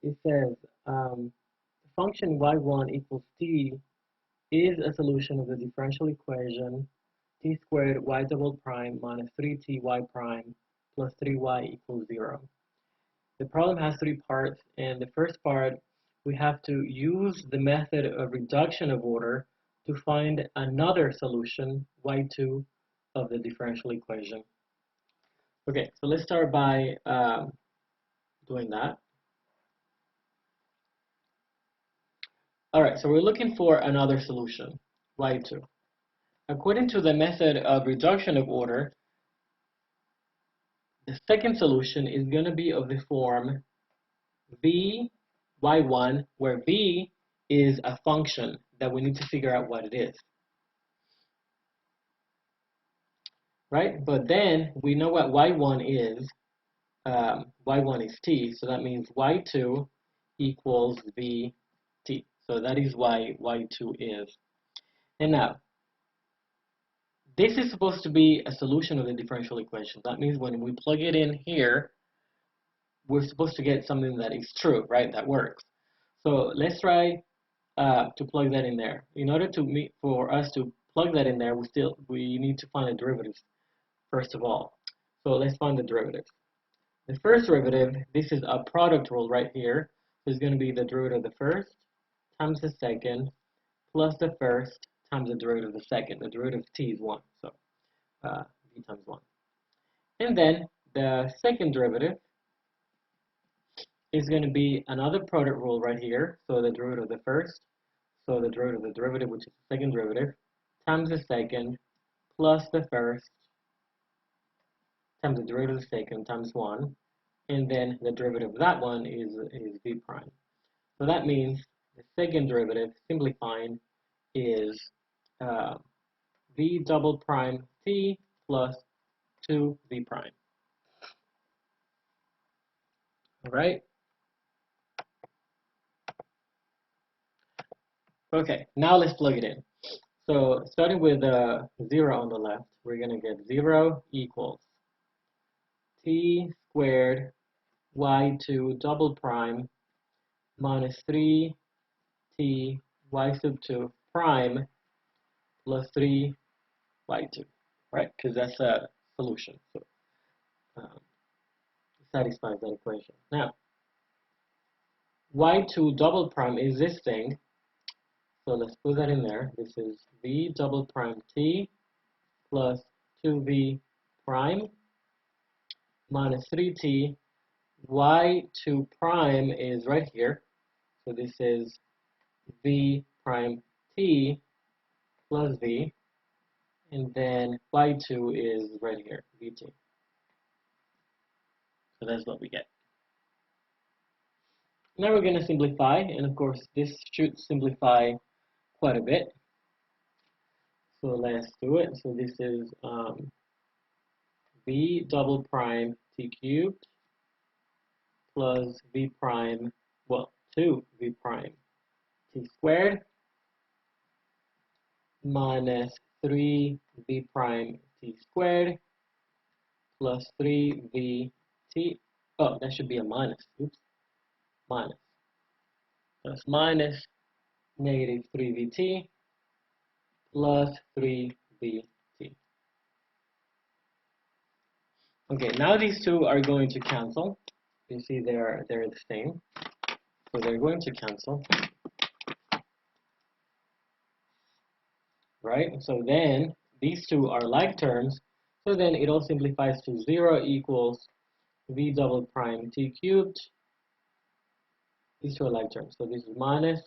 it says the function y1 equals t is a solution of the differential equation t squared y double prime minus 3ty prime plus 3y equals 0. The problem has three parts, and the first part, we have to use the method of reduction of order to find another solution, y2, of the differential equation. Okay, so let's start by doing that. All right, so we're looking for another solution, y2. According to the method of reduction of order, the second solution is going to be of the form v y1, where v is a function that we need to figure out what it is. Right? But then we know what y1 is. Y1 is t, so that means y2 equals vt. So that is why y2 is. And now, this is supposed to be a solution of the differential equation. That means when we plug it in here, we're supposed to get something that is true, right? That works. So let's try to plug that in there. In order for us to plug that in there, we need to find the derivatives first of all. So let's find the derivatives. The first derivative, this is a product rule right here. So it's going to be the derivative of the first times the second plus the first times the derivative of the second. The derivative of t is 1, so v times 1. And then the second derivative is going to be another product rule right here. So the derivative of the first, so the derivative of the derivative, which is the second derivative, times the second plus the first times the derivative of the second times 1. And then the derivative of that one is v prime. So that means the second derivative, simplifying, is v double prime t plus 2v prime. All right? Okay, now let's plug it in. So starting with 0 on the left, we're going to get 0 equals t squared y2 double prime minus 3t y sub 2 prime plus 3y2, right? Because that's a solution. So it satisfies that equation. Now, y2 double prime is this thing. So let's put that in there. This is v double prime t plus 2v prime minus 3t. y2 prime is right here. So this is v prime t plus v. And then y2 is right here, vt. So that's what we get. Now we're going to simplify, and of course this should simplify quite a bit. So let's do it. So this is v double prime t cubed plus v prime, well, 2v prime t squared minus 3v prime t squared plus 3vt. Oh, that should be a minus. Oops. Minus. That's minus negative 3vt plus 3vt. Okay, now these two are going to cancel. You see they're the same. So they're going to cancel. Right? So then these two are like terms. So then it all simplifies to 0 equals v double prime t cubed. These two are like terms. So this is minus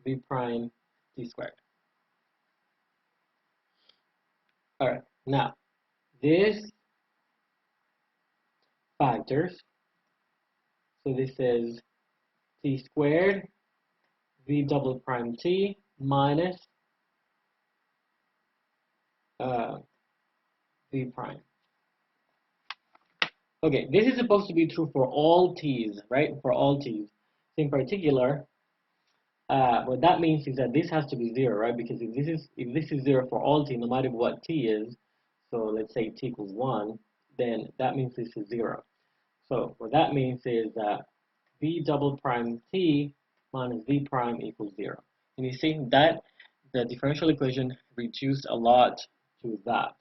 v prime t squared. All right. Now, this factors. So this is t squared v double prime t minus v prime. Okay, this is supposed to be true for all t's, right? For all t's. In particular, what that means is that this has to be 0, right? Because if this is 0 for all t, no matter what t is, so let's say t equals 1, then that means this is 0. So what that means is that v double prime t minus v prime equals 0. And you see that the differential equation reduced a lot to that.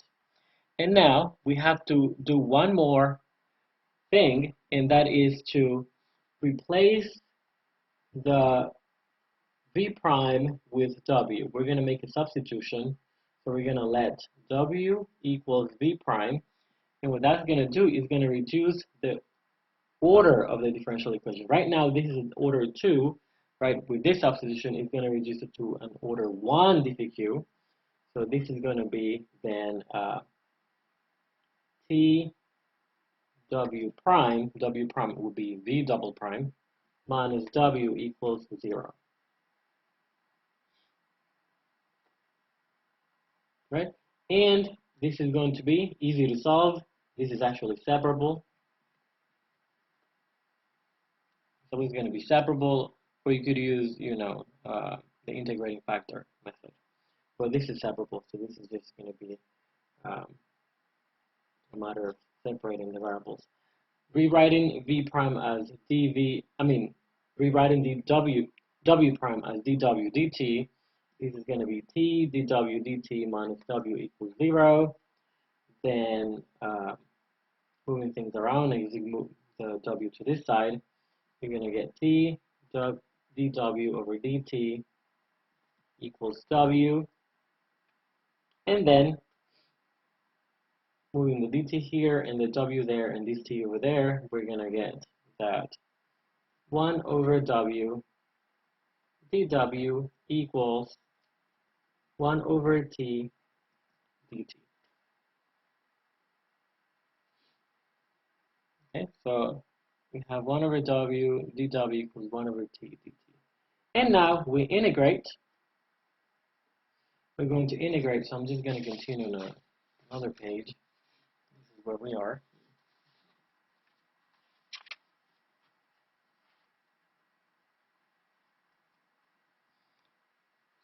And now we have to do one more thing, and that is to replace the v prime with w. We're going to make a substitution. So we're going to let w equals v prime. And what that's going to do is going to reduce the order of the differential equation. Right now, this is order 2. Right, with this substitution, it's going to reduce it to an order 1 dpq. So this is going to be then t w prime will be v double prime, minus w equals 0. Right? And this is going to be easy to solve. This is actually separable. So it's going to be separable, or you could use, the integrating factor method. But this is separable, so this is just going to be a matter of separating the variables. Rewriting v prime as rewriting the w prime as dw dt. This is going to be t dw dt minus w equals 0. Then moving things around, as you move the w to this side, you're going to get t dw over dt equals w. And then moving the dt here and the w there and this t over there, we're going to get that 1 over w dw equals 1 over t dt. Okay, so we have 1 over w dw equals 1 over t dt. And now we integrate. We're going to integrate, so I'm just going to continue on another page. This is where we are.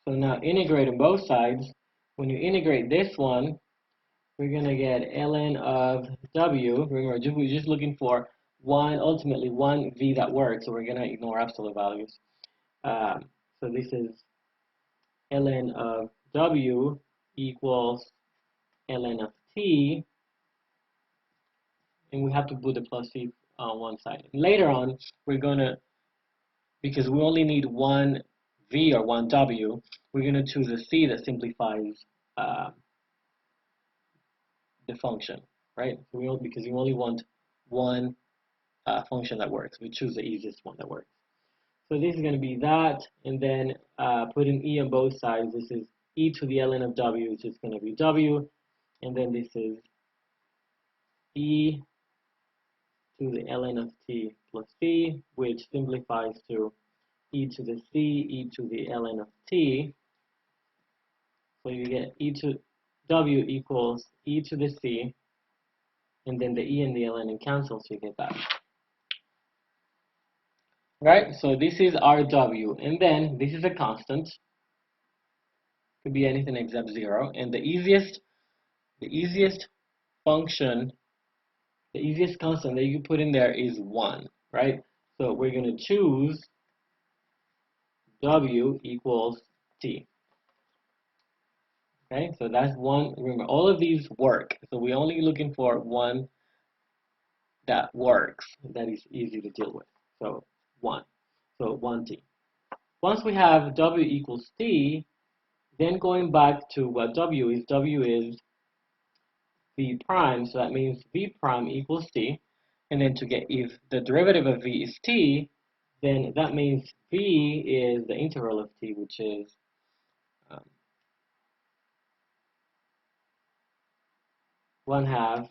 So now integrate on both sides. When you integrate this one, we're going to get ln of w. Remember, we're just looking for ultimately one v that works, so we're going to ignore absolute values. So this is ln of w equals ln of t, and we have to put the plus c on one side. And later on, we're going to, because we only need one v or one w, we're going to choose a c that simplifies the function, right? So because you only want one function that works. We choose the easiest one that works. So this is going to be that, and then put an e on both sides. This is e to the ln of w, which is going to be w, and then this is e to the ln of t plus c, which simplifies to e to the c, e to the ln of t. So you get e to w equals e to the c, and then the e and the ln cancel, so you get that. Right, so this is our w, and then this is a constant. Could be anything except 0, and the easiest function, the easiest constant that you can put in there is 1, right? So we're going to choose w equals t. Okay, so that's one. Remember, all of these work, so we're only looking for one that works, that is easy to deal with. So 1, so 1t. Once we have w equals t, then going back to what w is v prime, so that means v prime equals t. And then to get, if the derivative of v is t, then that means v is the integral of t, which is 1/2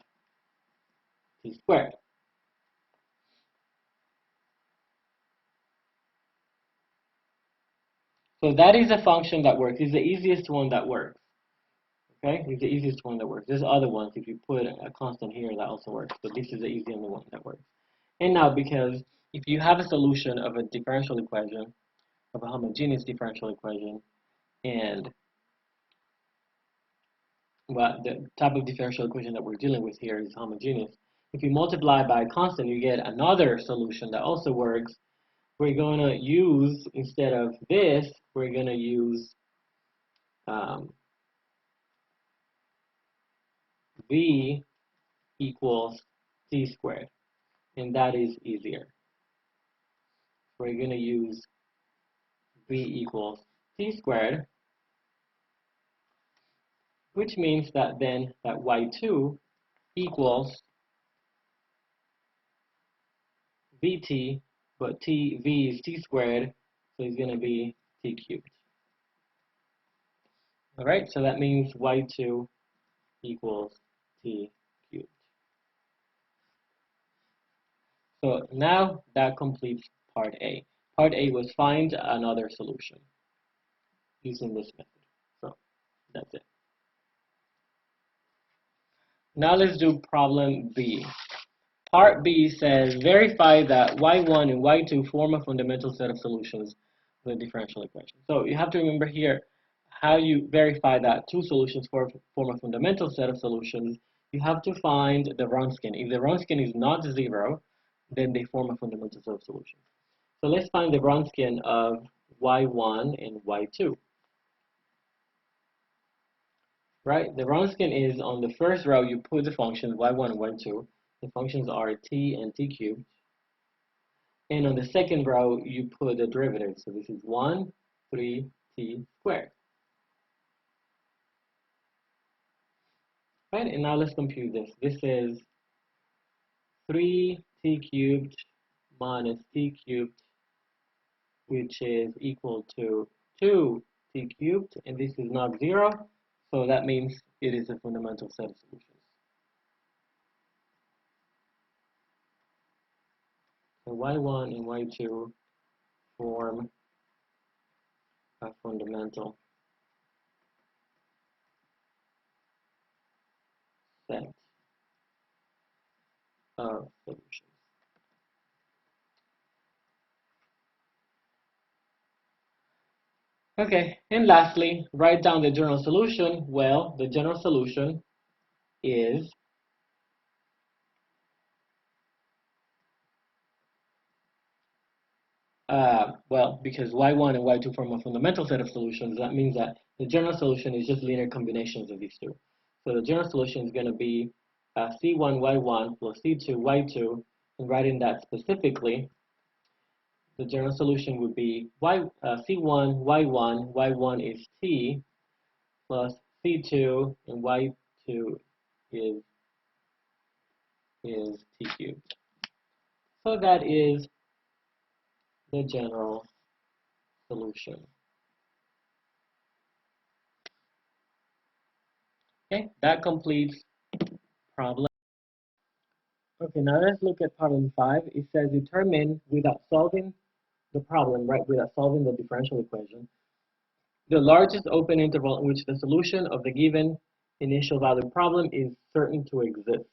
t squared. So that is a function that works. It's the easiest one that works. Okay, it's the easiest one that works. There's other ones, if you put a constant here, that also works. But this is the easy only one that works. And now, because if you have a solution of a differential equation, of a homogeneous differential equation, and the type of differential equation that we're dealing with here is homogeneous. If you multiply by a constant, you get another solution that also works, we're going to use, instead of this, we're going to use v equals t squared, and that is easier. We're going to use v equals t squared, which means that then that y2 equals vt, but v is t squared, so it's going to be t cubed. All right, so that means y2 equals t cubed. So now that completes part A. Part A was find another solution using this method. So that's it. Now let's do problem B. Part B says verify that y1 and y2 form a fundamental set of solutions to the differential equation. So you have to remember here how you verify that two solutions form a fundamental set of solutions. You have to find the Wronskian. If the Wronskian is not 0, then they form a fundamental set of solutions. So let's find the Wronskian of y1 and y2. Right? The Wronskian is on the first row, you put the functions y1 and y2. The functions are t and t cubed. And on the second row, you put the derivative. So this is 1, 3t squared. Right? And now let's compute this. This is 3t cubed minus t cubed, which is equal to 2t cubed. And this is not 0. So that means it is a fundamental set of solutions. So y1 and y2 form a fundamental set of solutions. Okay, and lastly, write down the general solution. Well, the general solution is well, because y1 and y2 form a fundamental set of solutions, that means that the general solution is just linear combinations of these two. So the general solution is going to be c1y1 plus c2y2, and writing that specifically, the general solution would be c1 y1, y1 is t, plus c2, and y2 is t cubed. So that is the general solution. Okay, that completes problem. Okay, now let's look at problem 5. It says determine without solving the problem, right, without solving the differential equation, the largest open interval in which the solution of the given initial value problem is certain to exist.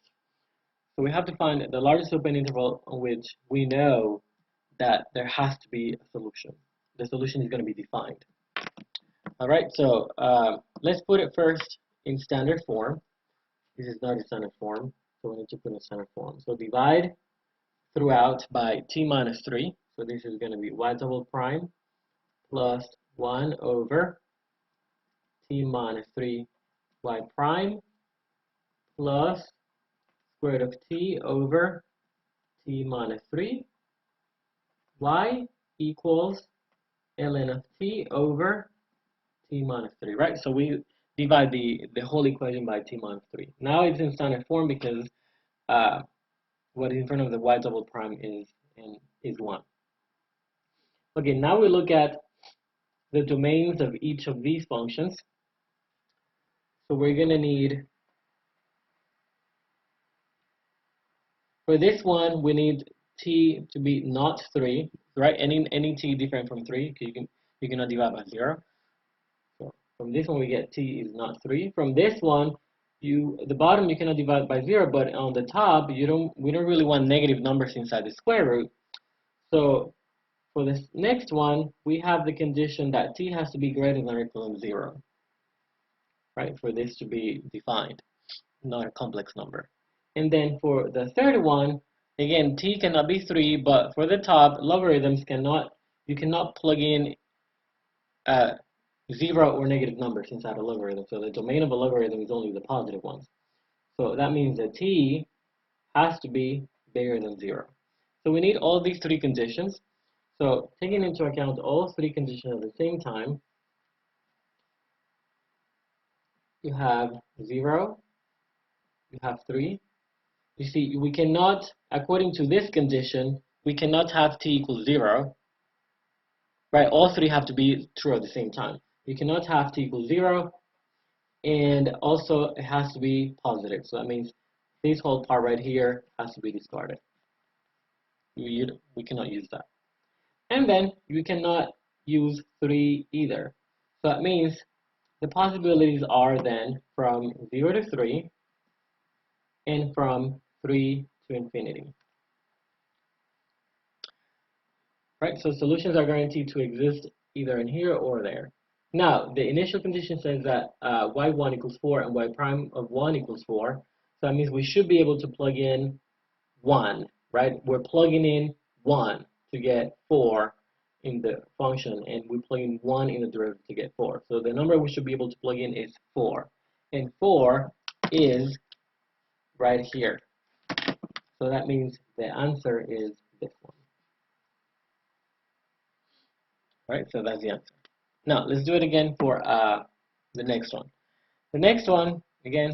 So we have to find the largest open interval in which we know that there has to be a solution. The solution is going to be defined. All right, so let's put it first in standard form. This is not a standard form, so we need to put in standard form. So divide throughout by t minus 3. So this is going to be y double prime plus 1 over t minus 3 y prime plus square root of t over t minus 3 y equals ln of t over t minus 3, right? So we divide the whole equation by t minus 3. Now it's in standard form because what is in front of the y double prime is 1. Okay, now we look at the domains of each of these functions. So we're going to need, for this one, we need t to be not 3, right? Any t different from 3, you cannot divide by 0. So from this one, we get t is not 3. From this one, the bottom you cannot divide by 0, but on the top, we don't really want negative numbers inside the square root. So for this next one, we have the condition that t has to be greater than or equal to 0, right? For this to be defined, not a complex number. And then for the third one, Again, t cannot be 3, but for the top, logarithms you cannot plug in 0 or negative numbers inside a logarithm. So the domain of a logarithm is only the positive ones. So that means that t has to be bigger than 0. So we need all these three conditions. So taking into account all three conditions at the same time, you have 0, you have 3. You see, we cannot, according to this condition, we cannot have t equals 0, right? All three have to be true at the same time. You cannot have t equals 0, and also it has to be positive. So that means this whole part right here has to be discarded. We cannot use that. And then you cannot use 3 either. So that means the possibilities are then from 0 to 3 and from 3 to infinity. Right? So solutions are guaranteed to exist either in here or there. Now, the initial condition says that y1 equals 4 and y prime of 1 equals 4. So that means we should be able to plug in 1, right? We're plugging in 1 to get 4 in the function, and we plug in 1 in the derivative to get 4. So the number we should be able to plug in is 4. And 4 is right here. So that means the answer is this one. Right? So that's the answer. Now, let's do it again for the next one. The next one, again,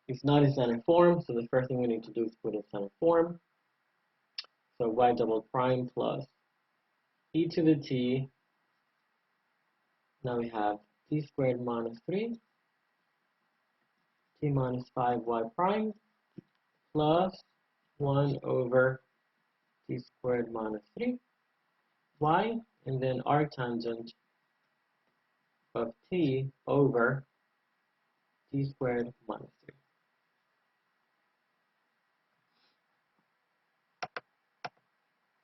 is not in standard form, so the first thing we need to do is put in standard form. So y double prime plus e to the t. Now we have t squared minus 3, t minus 5y prime plus 1 over t squared minus 3 y, and then arctangent of t over t squared minus 3.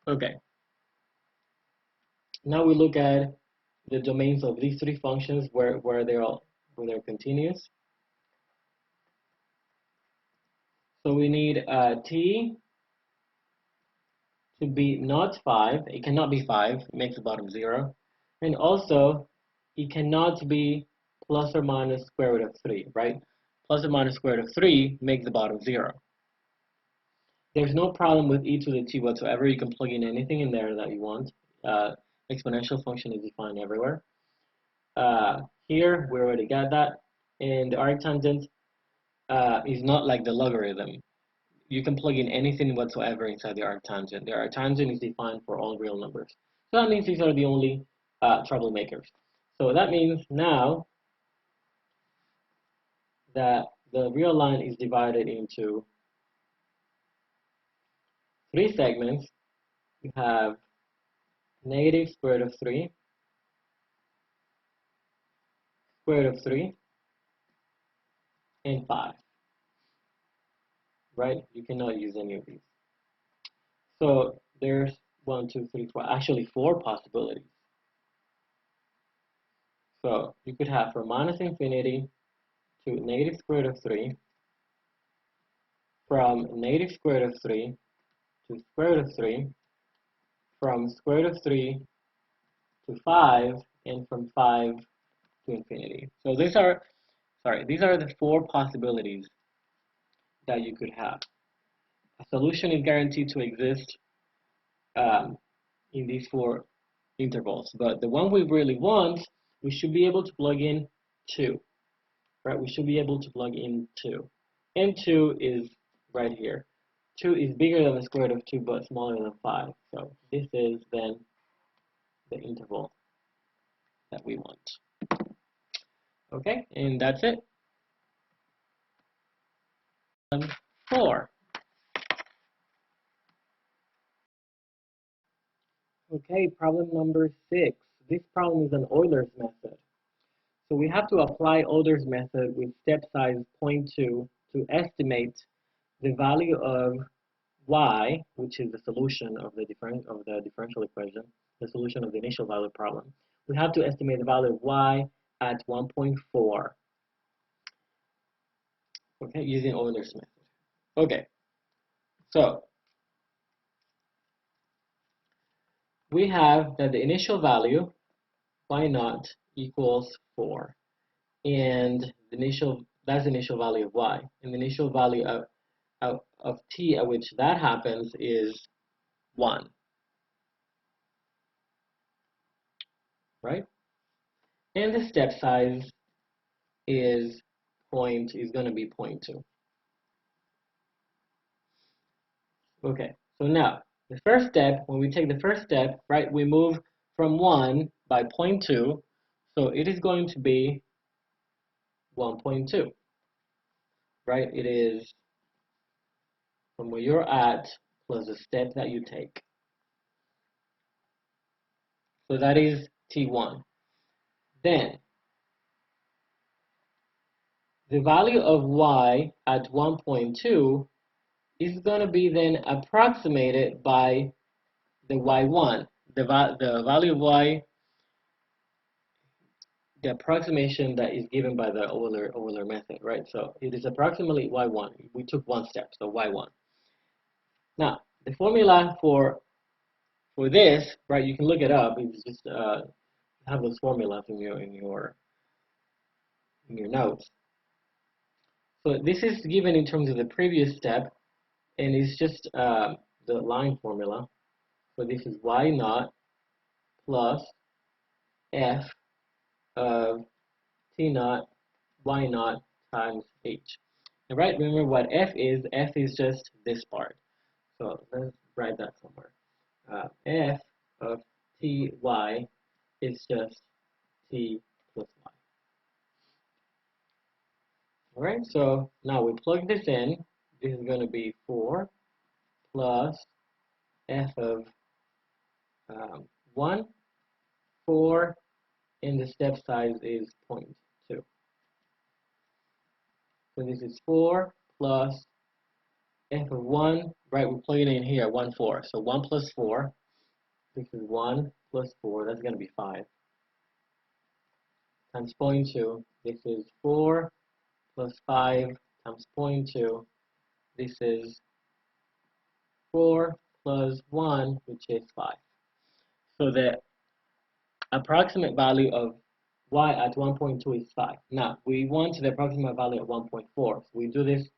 Okay. Now we look at the domains of these three functions where they're continuous. So we need t to be not 5. It cannot be 5. It makes the bottom 0. And also, it cannot be plus or minus square root of 3, right? Plus or minus square root of 3 makes the bottom 0. There's no problem with e to the t whatsoever. You can plug in anything in there that you want. Exponential function is defined everywhere. Here, we already got that. And the arctangent is not like the logarithm. You can plug in anything whatsoever inside the arctangent. The arctangent is defined for all real numbers. So that means these are the only troublemakers. So that means now that the real line is divided into 3 segments. You have negative square root of 3, square root of 3, and 5. Right? You cannot use any of these. So there's 1, 2, 3, 4, actually 4 possibilities. So you could have from minus infinity to negative square root of 3, from negative square root of 3 to square root of 3, from square root of 3 to 5, and from 5 to infinity. So these are the 4 possibilities that you could have. A solution is guaranteed to exist in these 4 intervals, but the one we really want, we should be able to plug in 2, right? We should be able to plug in 2, and 2 is right here. 2 is bigger than the square root of 2, but smaller than 5. So this is then the interval that we want. Okay, and that's it. 4. Okay, problem number 6. This problem is an Euler's method. So we have to apply Euler's method with step size 0.2 to estimate the value of y, which is the solution of the differential equation, the solution of the initial value problem. We have to estimate the value of y at 1.4. Okay, using Euler's method. Okay, so we have that the initial value, y naught, equals 4. And that's the initial value of y. And the initial value of t at which that happens is 1. Right? And the step size is going to be 0.2. Okay, so now the first step, when we take the first step, right, we move from 1 by 0.2, so it is going to be 1.2, right? It is from where you're at plus the step that you take. So that is T1. Then the value of y at 1.2 is going to be then approximated by the y1. The value of y, the approximation that is given by the Euler method, right? So it is approximately y1. We took one step, so y1. Now, the formula for this, right, you can look it up. It's just have those formulas in your notes. So this is given in terms of the previous step, and it's just the line formula. So this is y naught plus f of t naught y naught times h. All right, remember what f is. F is just this part. So let's write that somewhere. F of ty is just t plus y. All right, so now we plug this in. This is going to be 4 plus f of 1, 4, and the step size is 0.2. So this is 4 plus f of 1, right, we're plugging in here, 1, 4. So 1 plus 4, this is 1 plus 4, that's going to be 5. Times 0.2, this is 4 plus 5 times 0.2, this is 4 plus 1, which is 5. So the approximate value of y at 1.2 is 5. Now, we want the approximate value at 1.4. So we do this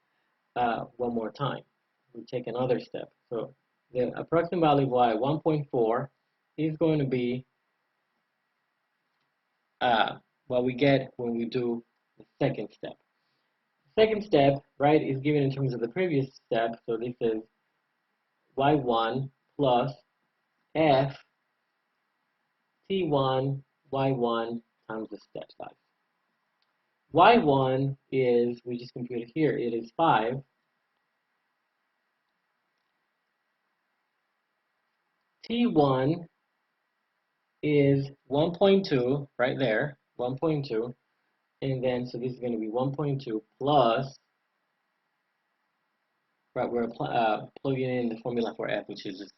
one more time. We take another step. So the approximate value of y at 1.4 is going to be what we get when we do the second step. The second step, right, is given in terms of the previous step. So this is y1 plus f t1 y1 times the step size. Y1 is, we just computed here, it is 5. T1 is 1.2, right there, 1.2. And then, so this is going to be 1.2 plus, right, we're plugging in the formula for f, which is just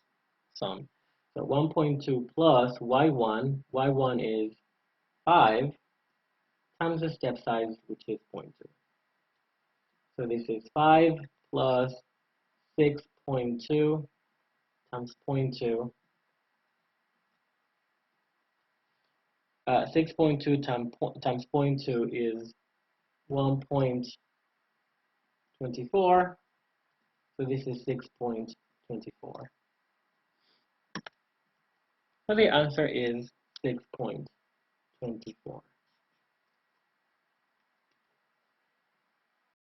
sum. So 1.2 plus y1, y1 is 5 times the step size, which is 0.2. So this is 5 plus 6.2 times 0.2. 6.2 times 0.2 is 1.24. So this is 6.24. So the answer is 6.24.